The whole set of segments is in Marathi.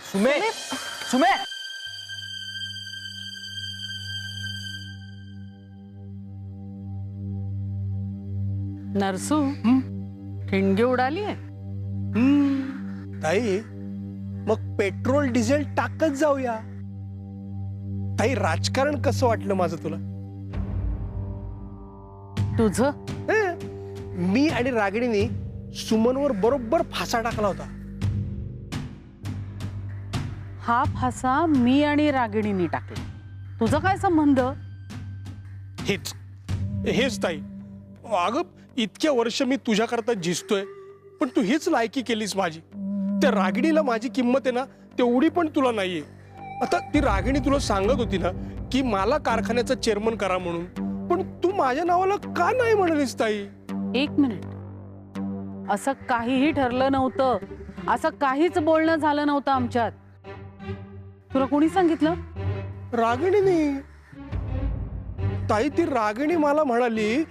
सुमे सुमे नरसू ठिणगी उडाली आहे. ताई मग पेट्रोल डिझेल टाकत जाऊया. ताई राजकारण कसं वाटलं माझं तुला? तुझं मी आणि रागिणीने सुमनवर बरोबर फासा टाकला होता. हा फासा मी आणि रागिणीने टाकला. तुझा काय संबंध? हेच हेच ताई. अगं इतक्या वर्ष मी तुझ्याकरता झिजतोय, पण तू हीच लायकी केलीस माझी. त्या रागिणीला माझी किंमत आहे ना तेवढी पण तुला नाहीये. आता ती रागिणी तुला सांगत होती ना की मला कारखान्याचा चेअरमन करा म्हणून, पण तू माझ्या नावाला का नाही म्हणालीस ताई? एक मिनिट, असं काहीही ठरलं नव्हतं. असं काहीच बोलणं झालं नव्हतं आमच्यात. तुला कोणी सांगितलं? रागिणीने. ताई ती रागिणी मला म्हणाली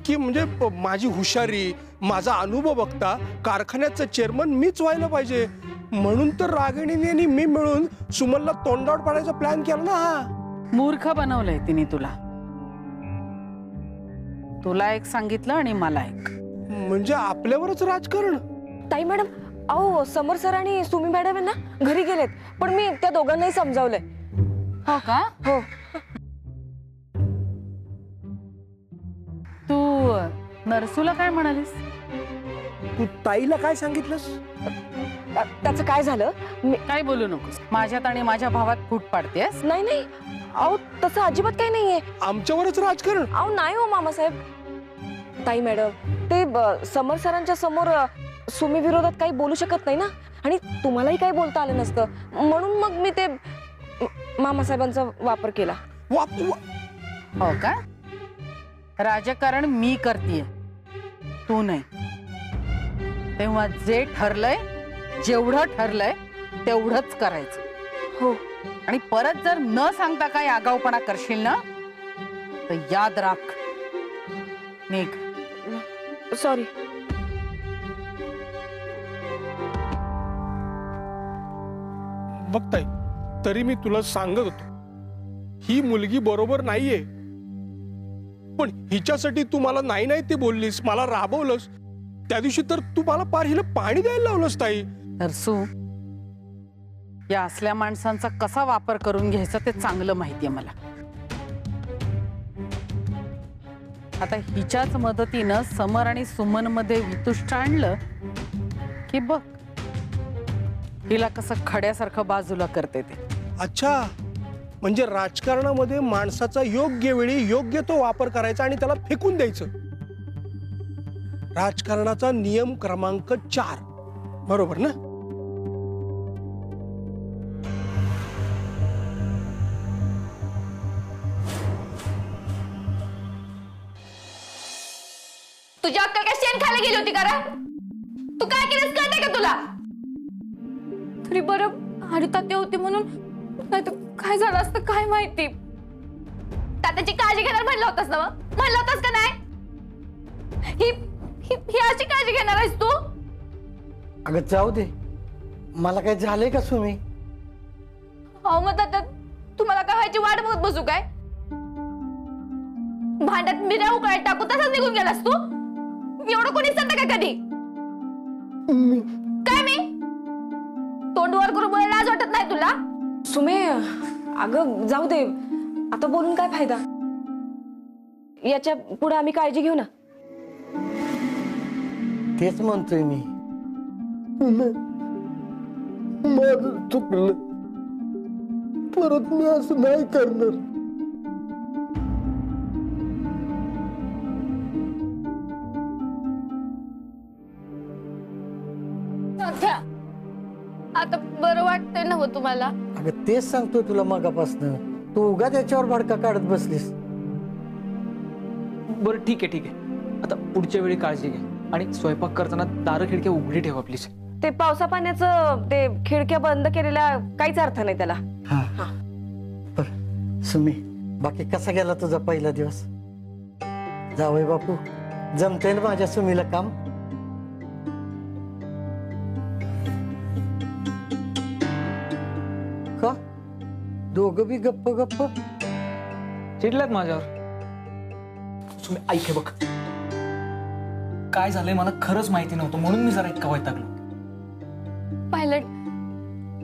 की म्हणजे माझी हुशारी, माझा अनुभव बघता कारखान्याचं चेअरमन मीच व्हायला पाहिजे, म्हणून तर रागिणीने आणि मी मिळून सुमनला तोंडावर पाडायचा प्लॅन केला ना. हा मूर्ख बनवलंय तिने तुला. तुला एक सांगितलं आणि मला एक. म्हणजे आपल्यावरच राजकारण. ताई मॅडम, अहो समर सर आणि सुमी मॅडम ना घरी गेलेत, पण मी त्या दोघांनाही समजावलंय. हो का? हो. तू नरसूला काय म्हणालीस? तू ताईला काय सांगितलंस? त्याचं काय झालं? काय बोलू नकोस. माझ्यात आणि माझ्या भावात फूट पाडतेस. नाही नाही, अहो तसं अजिबात काही नाहीये. आमच्यावरच राजकारण? अहो नाही हो मामासाहेब. ताई मॅडम, ते समर सरांच्या समोर सुमी विरोधात काही बोलू शकत नाही ना, आणि तुम्हालाही काही बोलता आलं नसतं, म्हणून मग मी ते मामासाहेबांचा वापर केला. हो का? राजकारण मी करतीये, तू नाही. तेव्हा जे ठरलंय, जेवढं ठरलंय तेवढंच करायचं. हो. आणि परत जर न सांगता काही आगाऊपणा करशील ना तर याद राख. निघ. सॉरी. बघ ताई, तरी मी तुला सांगत होतो ही मुलगी बरोबर नाहीये, पण हिच्यासाठी तू मला नाही नाही ते बोललीस, मला राबवलंस. त्या दिवशी तर तू मला पार हिला पाणी द्यायला लावलंस ताई. नरसू, या असल्या माणसांचा कसा वापर करून घ्यायचा ते चांगलं माहितीये मला. आता हिच्याच मदतीनं समर आणि सुमन मध्ये वितुष्ट आणलं की बघ हिला कसं खड्यासारखं बाजूला करते ते. अच्छा, म्हणजे राजकारणामध्ये माणसाचा योग्य वेळी योग्य तो वापर करायचा आणि त्याला फेकून द्यायचं. राजकारणाचा नियम क्रमांक 4, बरोबर ना? तुझ्या अक्कल काय शेण खायला गेली होती का रे? तू काय केलंस कळतंय का तुला? तरी बरं आणि तात्या होती म्हणून, नाही तर काय झालं असतं काय माहिती. तात्याची काळजी घेणार म्हणलं होतस ना? म्हणलं होतस का नाही? ही ही ही अशी काळजी घेणार आहेस तू? अगं जाऊ दे, मला काय झालंय का सुमी? हो मग तात्या, तुम्हाला काय व्हायची वाट बघत बसू काय? भांड्यात मिऱ्या उकळायला टाकू तसंच निघून गेलास तू? एवढं कोणी सांगतं का कधी? काय मी तोंड वर करून बोलायला लाज वाटत नाही तुला? सुमे, अगं जाऊ दे, आता बोलून काय फायदा. याच्या पुढे आम्ही काळजी घेऊ ना. तेच म्हणतोय मी. माझं चुकलं, परत मी असं नाही करणार. तात्या, आता बरं वाटतंय ना हो तुम्हाला? अगं तेच सांगतोय तुला मगापासनं. तू उगा त्याच्यावर भडका काढत बसलीस. बरं ठीक आहे आता पुढच्या वेळी काळजी घे आणि स्वयंपाक करताना दारं खिडक्या उघडी ठेवा प्लीज. ते पावसा पाण्याचं ते खिडक्या बंद केलेल्या काहीच अर्थ नाही त्याला. हा बर सुमी, बाकी कसा गेला तुझा पहिला दिवस? जावई बापू, जमते ना माझ्या सुमीला काम? का दोघं बी गप्प गप्प? चिडल्यात माझ्यावर. तुम्ही ऐक हे बघ, काय झालंय मला खरंच माहिती नव्हतं म्हणून मी जरा इतका वैतागलो. पायलट,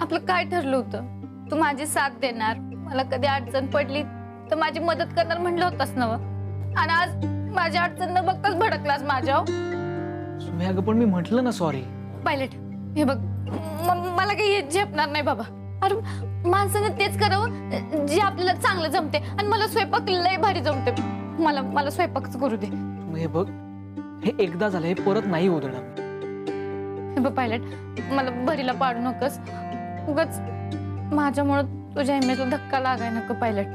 आपलं काय ठरलं होतं? तू माझी साथ देणार, मला कधी अडचण पडली तर माझी मदत करणार म्हणलं होतास ना? आणि आज माझी अडचण न बघताच भडकलास माझ्यावर. तुम्ही अगं पण मी म्हटलं ना सॉरी. पायलट, हे बघ, मला काही हे झेपणार नाही बाबा. अरे माणसानं तेच करावं जे आपल्याला चांगलं जमते. आणि मला स्वयंपाक लय भारी जमते. मला स्वयंपाकच करू दे. तुम्ही हे बघ, हे एकदा झालं, हे परत नाही होऊ देणार. हे बघ पायलट, मला भरीला पाडू नकोस. उगाच माझ्यामुळं तुझ्या इमेजला धक्का लागाय नको पायलट.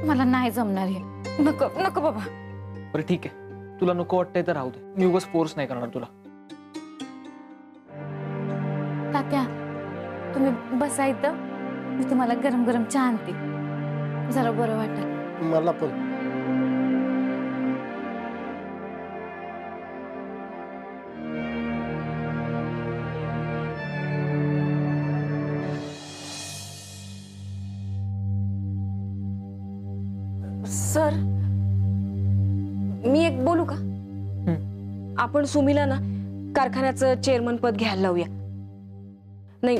मला नाही जमणार हे. नको नको बाबा. बरं ठीक आहे, तुला नको वाटतंय तर राहू दे. मी उगाच फोर्स नाही करणार तुला. तात्या, तुम्ही बसा इथं, मी तुम्हाला गरम गरम चहा आणते. जरा बरं वाटेल. मला पण. सर, मी एक बोलू का? आपण सुमीला ना कारखान्याचं चेअरमन पद घ्यायला लावूया. नाही,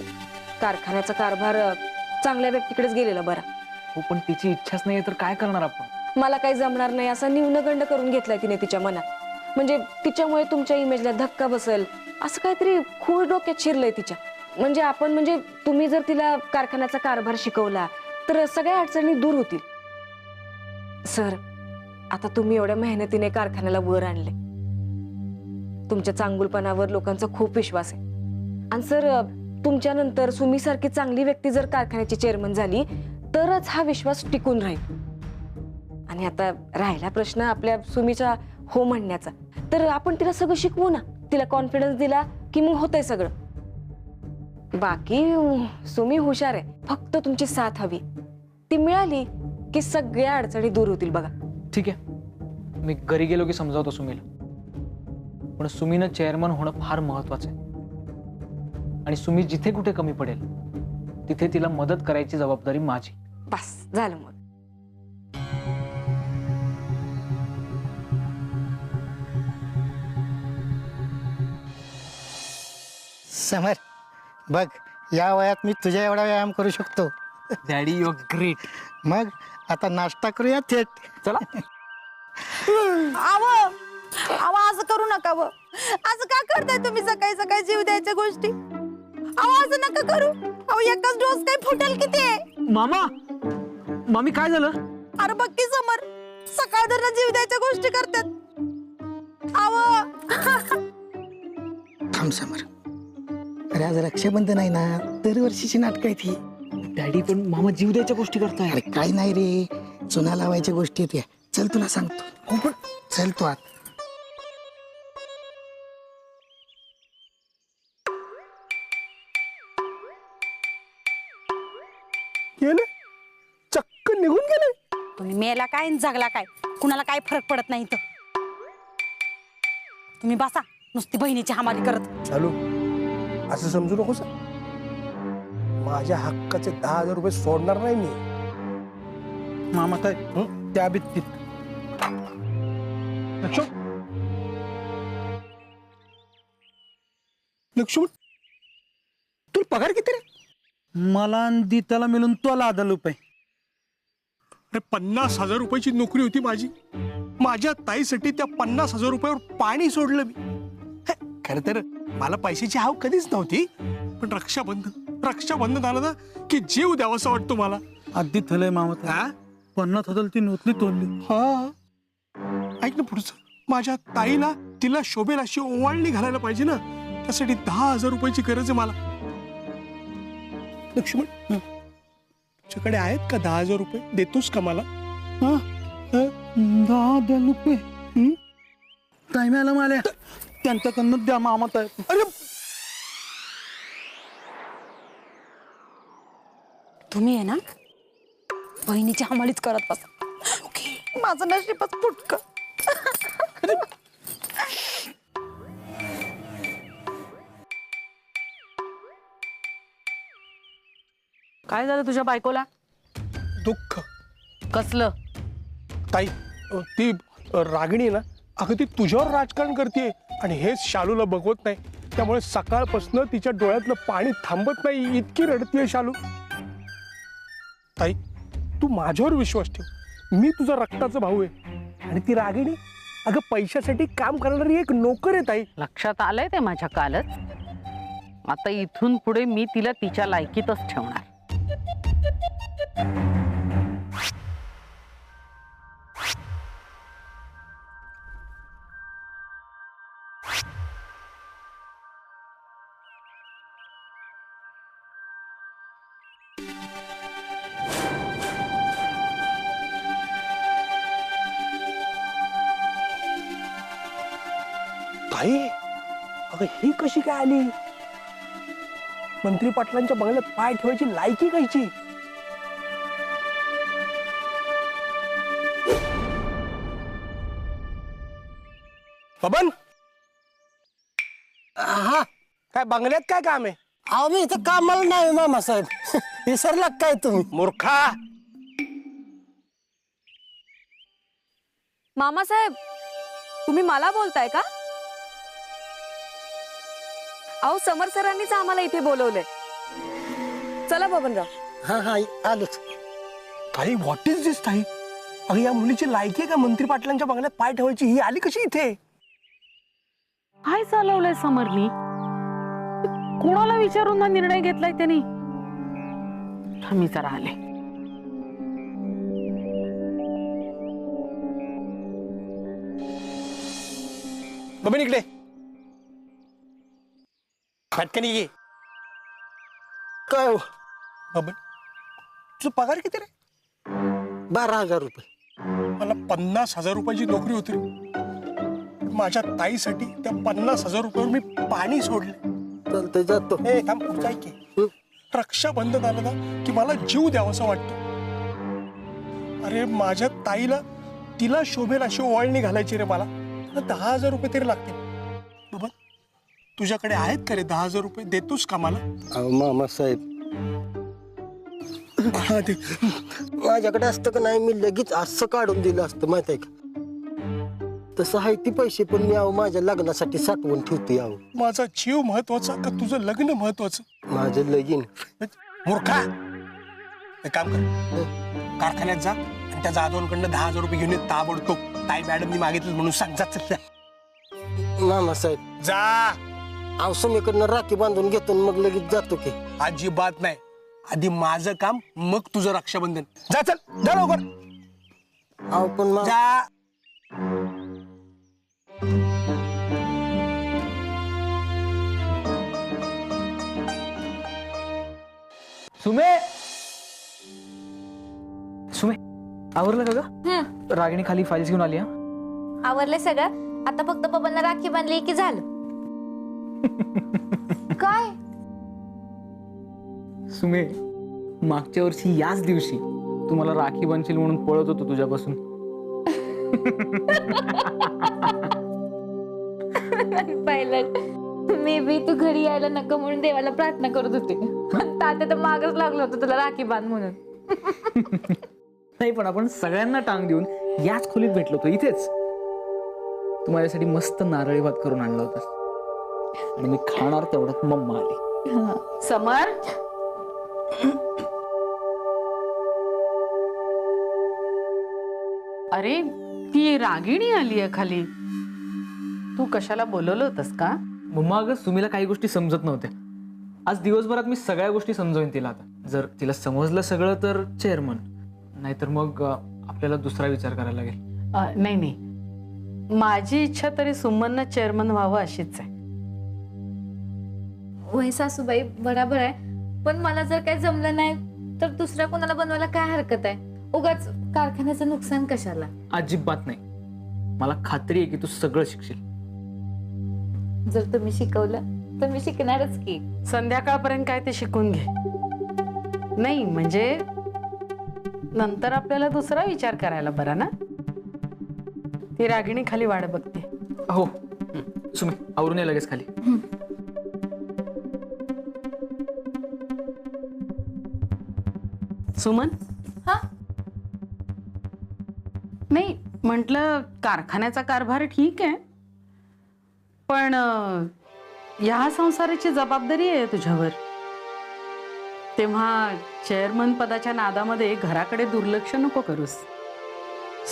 कारखान्याचा कारभार चांगल्या व्यक्तीकडेच गेलेला बरा. हो पण तिची इच्छाच नाहीये तर काय करणार आपण? मला काही जमणार नाही असा न्यूनगंड करून घेतलाय तिने तिच्या मनात. म्हणजे तिच्यामुळे तुमच्या इमेजला धक्का बसेल असं काहीतरी खूळ डोक्यात शिरलंय तिच्या. म्हणजे तुम्ही जर तिला कारखान्याचा कारभार शिकवला तर सगळ्या अडचणी दूर होतील. सर, आता तुम्ही एवढ्या मेहनतीने कारखान्याला वर आणले. तुमच्या चांगुलपणावर लोकांचा खूप विश्वास आहे. आणि सर, तुमच्यानंतर सुमीसारखी चांगली व्यक्ती जर कारखान्याची चेअरमन झाली तरच हा विश्वास टिकून राहील. आणि आता राहिला प्रश्न आपल्या सुमीच्या हो म्हणण्याचा, तर आपण तिला सगळं शिकवू ना. तिला कॉन्फिडन्स दिला की मग होतंय सगळं. बाकी सुमी हुशार आहे, फक्त तुमची साथ हवी. ती मिळाली की सगळ्या अडचणी दूर होतील बघा. ठीक आहे, मी घरी गेलो की समजावतो सुमीला. पण सुमीनं चेअरमन होणं फार महत्वाचं आहे. आणि सुमी जिथे कुठे कमी पडेल तिथे तिला मदत करायची जबाबदारी माझी. बस झालं मग. समर, बघ, या वयात मी तुझ्या एवढा व्यायाम करू शकतो. Daddy you great. मग आता नाश्ता करूया थेट. चला. अहो असं करू नका. असं का करताय तुम्ही सकाळी सकाळी जीव द्यायच्या गोष्टी? अहो असं नका करू. अहो एकच डोस काय फुटेल किती आहे? मामा, मामी काय झालं? अरे बघ की समर, सकाळ दर जीव द्यायच्या गोष्टी करतात. अहो थांब समर, अरे आज रक्षाबंधन आहे ना, दरवर्षीची नाटक आहे ती. डॅडी पण मामा जीव द्यायच्या गोष्टी करताय. अरे काय नाही रे, चुना लावायच्या गोष्टी आहेत या. चल तुला सांगतो. हो पण चल तू आत. गेले, चक्क निघून गेले. तुम्ही मेला काय आणि जगला काय, कुणाला काय फरक पडत नाही. तर तुम्ही बसा नुसती बहिणीची हमाली करत. चालू असं समजू नकोस. माझ्या हक्काचे 10,000 रुपये सोडणार नाही मी. मामा काय त्या बित्तीत लक्ष्मण, तुला पगार किती रे? मला आणि त्याला मिळून तुला 10 रुपये. अरे 50,000 रुपयाची नोकरी होती माझी. माझ्या ताईसाठी त्या 50,000 रुपयावर पाणी सोडलं मी. खरं तर मला पैशाची हाव कधीच नव्हती, पण रक्षाबंधन आलं ना की जीव द्यावासा वाटतो मला. आधी थलय मामा, हा 50,000 ती नोतली तोडली. हा, ऐक ना पुढचं. माझ्या ताईला तिला शोभेल अशी ओवाळणी घालायला पाहिजे ना, त्यासाठी 10,000 रुपयाची गरज आहे मला. लक्ष्मण, तुझ्याकडे आहेत का 10,000 रुपये? देतोस का मला? 10,000 रुपये टायमाला मला त्यांच्याकडनं द्या मामा. अरे तुम्ही आहे ना बहिणीची हमालीच करत बसा. माझं नशीबच फुटक. काय झालं तुझ्या बायकोला? दुःख. कसलं? ताई ती रागिणी आहे ना, अगं ती तुझ्यावर राजकारण करते आणि हेच शालूला बघवत नाही. त्यामुळे सकाळपासून तिच्या डोळ्यातलं पाणी थांबत नाही, इतकी रडतीये शालू. ताई तू माझ्यावर विश्वास ठेव, मी तुझा रक्ताचा भाऊ आहे. आणि ती रागिणी अगं पैशासाठी काम करणारी एक नोकर आहे ताई. लक्षात आलंय ते माझ्या कालच. आता इथून पुढे मी तिला तिच्या लायकीतच ठेवणार. ताई अगं ही कशी काय आली? मंत्री पाटलांच्या बंगल्यात पाय ठेवायची लायकी कायची? बबन, हा काय बंगल्यात काय काम आहे? अहो मी इथं कामाला नाही मामासाहेब. विसरला काय तुम्ही? मूर्खा. मामासाहेब तुम्ही मला बोलताय का? अहो समर सरांनीच आम्हाला इथे बोलवलंय. चला बबनराव. हा हा आलोच. ताई व्हॉट इज दिस ताई? अगं या मुलीची लायकी आहे का मंत्री पाटलांच्या बंगल्यात पाय ठेवायची? ही आली कशी इथे? काय चालवलंय समरनी? कोणाला विचारून हा निर्णय घेतलाय त्यांनी? मी जरा आले. बबन इकडे फटकन ये. काय हो? बबन तुझा पगार किती रे? 12,000 रुपये. मला 50,000 रुपयाची नोकरी होती रे. माझ्या ताईसाठी त्या 50,000 रुपयावर मी पाणी सोडले. चालतंय जातो. हे थांब पुढचं ऐक की. रक्षाबंधन आलं ना की मला जीव द्यावासा वाटतो. अरे माझ्या ताईला तिला शोभेल अशी ओवाळणी घालायची रे मला. 10,000 रुपये तरी लागतील. बाबा तुझ्याकडे आहेत का रे 10,000 रुपये? देतोस का मला? अहो मामासाहेब हा दे. माझ्याकडे असतं का नाही मी लगेच असं काढून दिलं असतं माहित आहे का? तसं आहे ती पैसे पण मी अहो माझ्या लग्नासाठी साठवून ठेवते. अहो माझा जीव महत्वाचा का तुझं लग्न महत्वाचं? माझं लगीन. मूर्खा, एक काम कर, कारखान्यात जा आणि त्या जाधवांकडनं 10,000 रुपये घेऊन ये ताबडतोब. ताई मॅडमनी मागितलं म्हणून सांग. जा चल मामासाहेब जा. अहो समीकडनं राखी बांधून घेतो आणि मग लगेच जातो की. अजिबात नाही. आधी माझं काम मग तुझं रक्षाबंधन. जा चल जा लवकर अहो पण जा. सुमे, सुमे आवरलं का ग? रागिणी खाली फाईल्स घेऊन आली. हा आवरले सगळं. आता फक्त बबनला राखी बांधली की झालं. काय? सुमे, मागच्या वर्षी याच दिवशी तुम्हाला राखी बांधशील म्हणून पळत होतो तुझ्यापासून. पहिलं मे बी तू घरी यायला नको म्हणून देवाला प्रार्थना करत होते. तात्या तर मागच लागलो होतं तुला राखी बांध म्हणून. नाही पण आपण सगळ्यांना टांग देऊन याच खोलीत भेटलो होतो इथेच. तू माझ्यासाठी मस्त नारळी भात करून आणला होता आणि मी खाणार तेवढ्यात मम्मा आली. समर, अरे ती रागिणी आली आहे खाली. तू कशाला बोलवलं होतस का? मम्मा अगं सुमीला काही गोष्टी समजत नव्हत्या. आज दिवसभरात मी सगळ्या गोष्टी समजावून तिला. आता जर तिला समजलं सगळं तर चेअरमन, नाहीतर मग आपल्याला दुसरा विचार करायला लागेल. नाही नाही, माझी इच्छा तरी सुमननं चेअरमन व्हावं अशीच आहे. वय सासूबाई बराबर आहे, पण मला जर काही जमलं नाही तर दुसऱ्या कोणाला बनवायला काय हरकत आहे? उगाच कारखान्याचं नुकसान कशाला? अजिबात नाही. मला खात्री आहे की तू सगळं शिकशील. जर तुम्ही शिकवलं तर मी शिकणारच की. संध्याकाळपर्यंत काय ते शिकून घे. नाही म्हणजे नंतर आपल्याला दुसरा विचार करायला बरा ना. ती रागिणी खाली वाट बघते. हो सुमी, आवरून ये लगेच खाली. सुमन हा नाही म्हटलं कारखान्याचा कारभार ठीक आहे पण ह्या संसाराची जबाबदारी आहे तुझ्यावर. तेव्हा चेअरमन पदाच्या नादामध्ये घराकडे दुर्लक्ष नको करूस.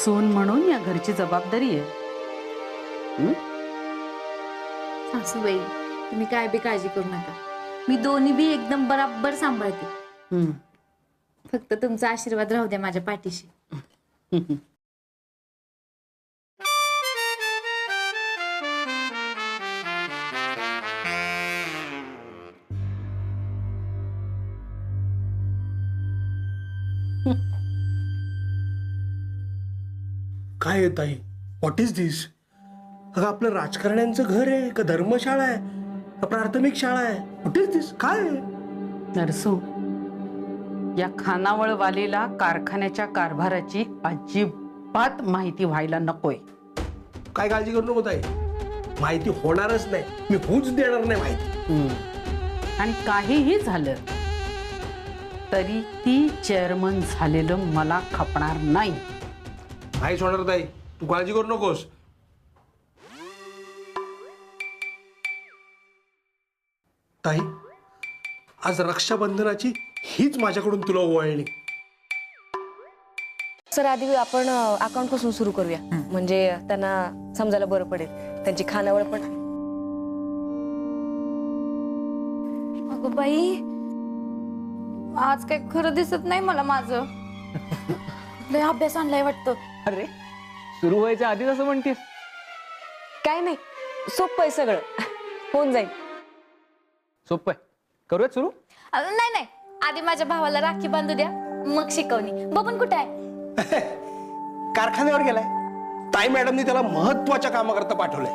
सून म्हणून या घरची जबाबदारी आहे. सासूबाई तुम्ही काय बी काळजी करू नका. मी दोन्ही बी एकदम बराबर सांभाळते. हम्म. फक्त तुमचा आशीर्वाद राहू द्या माझ्या पाठीशी. काय आहे ताई, व्हॉट इज दिस? अगं आपलं राजकारण्यांचं घर आहे का धर्मशाळा आहे का प्राथमिक शाळा आहे? व्हॉट इज दिस? काय आहे? नरसू, या खानावळ वालीला कारखान्याच्या कारभाराची अजिबात माहिती व्हायला नकोय. काय काळजी करू नको ताई, माहिती होणारच नाही. मी होऊच देणार नाही माहिती. आणि काहीही झालं तरी ती चेअरमन झालेलं मला खपणार नाही. काहीच होणार ताई, तू काळजी करू नकोस. ताई, आज रक्षाबंधनाची हीच माझ्याकडून तुला ओवाळणी. सर आधी आपण अकाउंट पासून सुरू करूया, म्हणजे त्यांना समजायला बरं पडेल. त्यांची खानावळ पण. अगं बाई आज काय खरं दिसत नाही मला माझं. लय अभ्यास आणलाय वाटतं. अरे सुरू व्हायच्या आधीच असं म्हणतेस? काय नाही, सोपं आहे सगळं, होऊन जाईल. सोपं आहे, करूयात सुरू. नाही नाही आधी माझ्या भावाला राखी बांधू द्या मग शिकवणी. बबन कुठे आहे? कारखान्यावर गेलाय. ताई मॅडमनी त्याला महत्वाच्या कामाकरता पाठवलंय.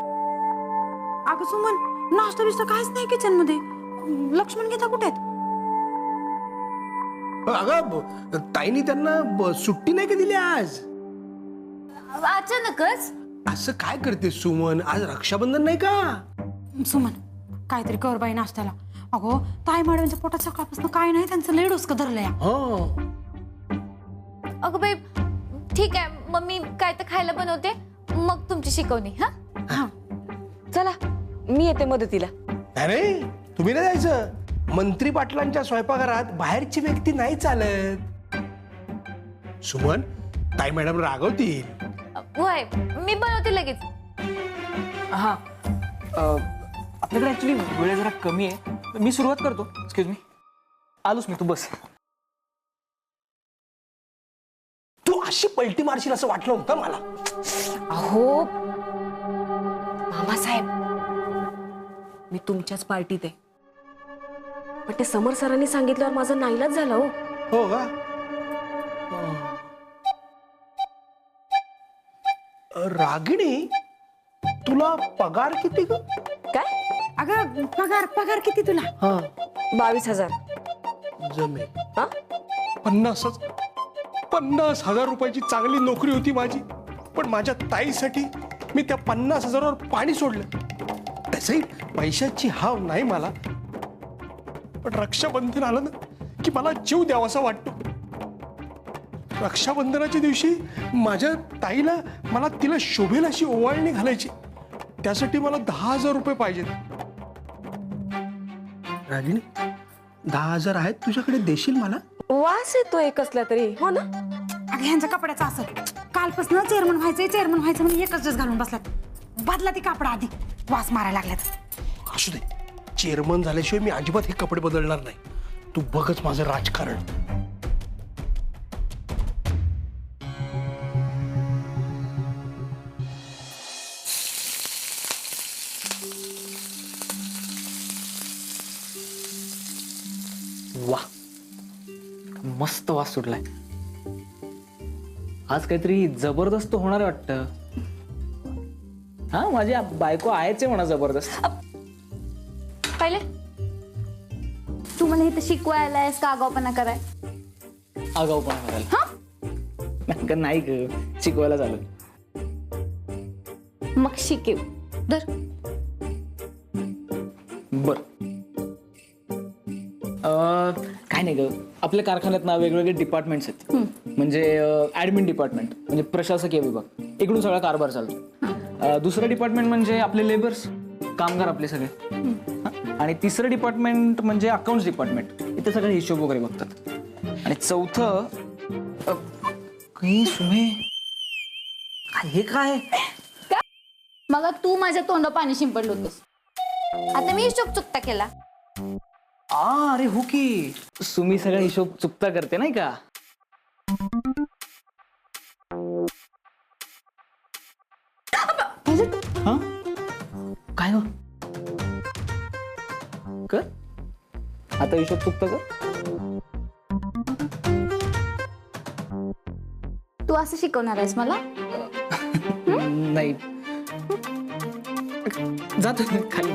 अगं सुमन, नाश्ता बिस्टा काहीच नाही किचन मध्ये. लक्ष्मण गीता कुठे आहेत? अगं ताईनी त्यांना सुट्टी नाही का दिली आज? अचानकच. असं काय करते सुमन, आज रक्षाबंधन नाही का? सुमन, काहीतरी कर बाई नाश्त्याला. अगो ताई मॅडमच्या पोटात सकाळपासून काय नाही, त्यांचं लय डोसकं धरलंय. अगं बाई ठीक आहे मग मी काय तर खायला बनवते मग तुमची शिकवणी. हा चला मी येते मदतीला. अरे तुम्ही नाही जायचं. मंत्री पाटलांच्या स्वयंपाकघरात बाहेरची व्यक्ती नाही चालत. सुमन, ताई मॅडम रागवतील. होय मी बनवते लगेच. हा आपल्याकडे ऍक्च्युली वेळ जरा कमी आहे. मी सुरुवात करतो. एक्सक्यूज मी, आलोच मी, तू बस. तू अशी पलटी मारशील असं वाटलं होतं मला. अहो मामासाहेब, मी तुमच्याच पार्टीत आहे, पण ते समर सरांनी सांगितल्यावर माझा नाईलाज झाला. हो का? रागिणी, तुला पगार किती ग? काय? अगं पगार किती तुला? 22,000. जमेल. हा? 50,000 रुपयाची चांगली नोकरी होती माझी, पण माझ्या ताईसाठी मी त्या 50,000वर पाणी सोडलं. तसंही पैशाची हाव नाही मला, पण रक्षाबंधन आलं ना की मला जीव द्यावासा वाटतो. रक्षाबंधनाच्या दिवशी माझ्या ताईला मला तिला शोभेल अशी ओवाळणी घालायची. त्यासाठी मला 10,000 रुपये पाहिजेत. रागिणी, 10,000 आहेत तुझ्याकडे, देशील मला? वास येतोय कसला तरी, हो ना? अगं ह्यांच्या कपड्याचा असं कालपासून चेअरमन व्हायचं म्हणून एकच ड्रेस घालून बसलात. बदला ती कापड आधी, वास मारायला लागल्यात. असू दे, चेअरमन झाल्याशिवाय मी अजिबात हे कपडे बदलणार नाही. तू बघच माझं राजकारण. वा, मस्त वास सुटलाय. आज काहीतरी जबरदस्त होणार आहे वाटतं. हा, माझी बायको आहेच आहे म्हणा जबरदस्त. पहिले तू मला इथं शिकवायला आहेस का आगाऊपणा कराय? आगाऊपणा करायला नाही ग, शिकवायला झालं. मग शिकेव. धर. बर, काय नाही ग, आपल्या कारखान्यात ना वेगवेगळे डिपार्टमेंट्स आहेत. म्हणजे ऍडमिन डिपार्टमेंट म्हणजे प्रशासकीय विभाग, इकडून सगळा कारभार चालतो. दुसरं डिपार्टमेंट म्हणजे आपले लेबर्स, कामगार आपले सगळे. आणि तिसरं डिपार्टमेंट म्हणजे अकाउंट्स डिपार्टमेंट, इथे सगळे हिशोब वगैरे बघतात. आणि चौथं सुमे, हे काय? मग तू माझ्या तोंड पाणी शिंपडलं होतस, आता मी हिशोब चुकता केला. अरे हो की, सुमी सगळा हिशोब चुकता करते नाही का? हा? काय हो? कर आता हिशोब चुकता कर. तू असं शिकवणार आहेस मला? नाही, जातो खाली.